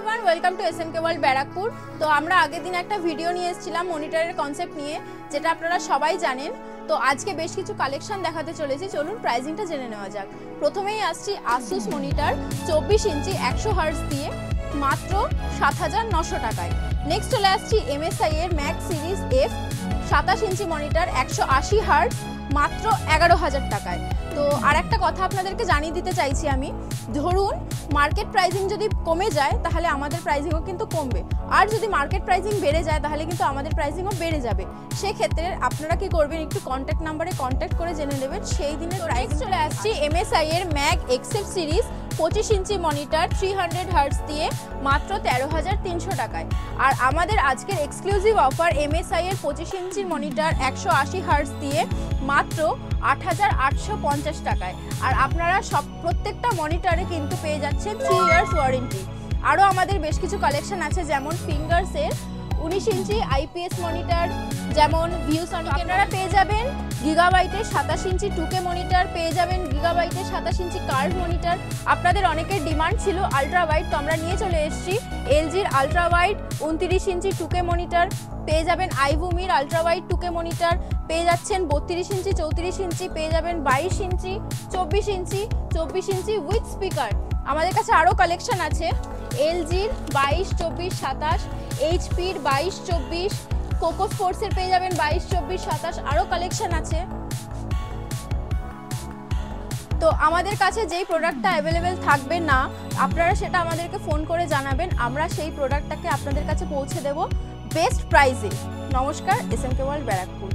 Everyone, welcome to এসএমকে world Barrackpore. তো আমরা আগের দিন একটা ভিডিও নিয়ে এসেছিলাম মনিটরের কনসেপ্ট নিয়ে, যেটা আপনারা সবাই জানেন। তো আজকে বেশ কিছু কালেকশন দেখাতে চলেছি, চলুন প্রাইসিংটা জেনে নেওয়া যাক। প্রথমেই আসছি আসুস মনিটর 24 ইঞ্চি 100 হার্টজ দিয়ে মাত্র ৭,৯০০ টাকায়। নেক্সট চলে আসছি MSI এর max series F 27 inch monitor 180 hertz মাত্র 11,০০০ টাকায়। তো আর একটা কথা আপনাদেরকে জানিয়ে দিতে চাইছি আমি, ধরুন মার্কেট প্রাইসিং যদি কমে যায় তাহলে আমাদের প্রাইসিংও কিন্তু কমবে, আর যদি মার্কেট প্রাইসিং বেড়ে যায় তাহলে কিন্তু আমাদের প্রাইসিংও বেড়ে যাবে। সেক্ষেত্রে আপনারা কি করবেন, একটু কন্ট্যাক্ট নাম্বারে কন্ট্যাক্ট করে জেনে নেবেন সেই দিনের প্রাইস। চলে আসছি MSI এর ম্যাগ XF series 25 inch monitor 300 hertz দিয়ে মাত্র 13,300 টাকায়। আর আমাদের আজকের এক্সক্লুসিভ অফার MSI এর 25 ইঞ্চি মনিটর 180 হার্টজ দিয়ে মাত্র 8,850 টাকায়। আর আপনারা প্রত্যেকটা মনিটরে কিন্তু পেয়ে যাচ্ছেন 3 ইয়ার্স ওয়ারেন্টি। আরও আমাদের বেশ কিছু কালেকশন আছে, যেমন ফিঙ্গার্সের 19 ইঞ্চি IPS মনিটর, যেমন ভিউসনিক আপনারা পেয়ে যাবেন। গিগাবাইটের 27 ইঞ্চি 2K মনিটর পেয়ে যাবেন, গিগাবাইটের 27 ইঞ্চি কার্ভ মনিটর। আপনাদের অনেকের ডিমান্ড ছিল আলট্রা ওয়াইড, তো আমরা নিয়ে চলে এসেছি LGর আলট্রা ওয়াইড 29 ইঞ্চি 2K মনিটর পেয়ে যাবেন, আইভুমির আলট্রা ওয়াইড 2K মনিটর পেয়ে যাচ্ছেন 32 ইঞ্চি 34 ইঞ্চি পেয়ে যাবেন, 22 ইঞ্চি 24 ইঞ্চি 24 ইঞ্চি উইথ স্পিকার। আমাদের কাছে আরও কালেকশন আছে, LGর 22, 24, 27, HPর 22, 24, কোকো স্পোর্টসের পেয়ে যাবেন 22, 24, 27, আরও কালেকশন আছে। তো আমাদের কাছে যেই প্রোডাক্টটা অ্যাভেলেবেল থাকবে না, আপনারা সেটা আমাদেরকে ফোন করে জানাবেন, আমরা সেই প্রোডাক্টটাকে আপনাদের কাছে পৌঁছে দেব বেস্ট প্রাইসে। নমস্কার, এসএমকে ওয়ার্ল্ড ব্যারাকপুর।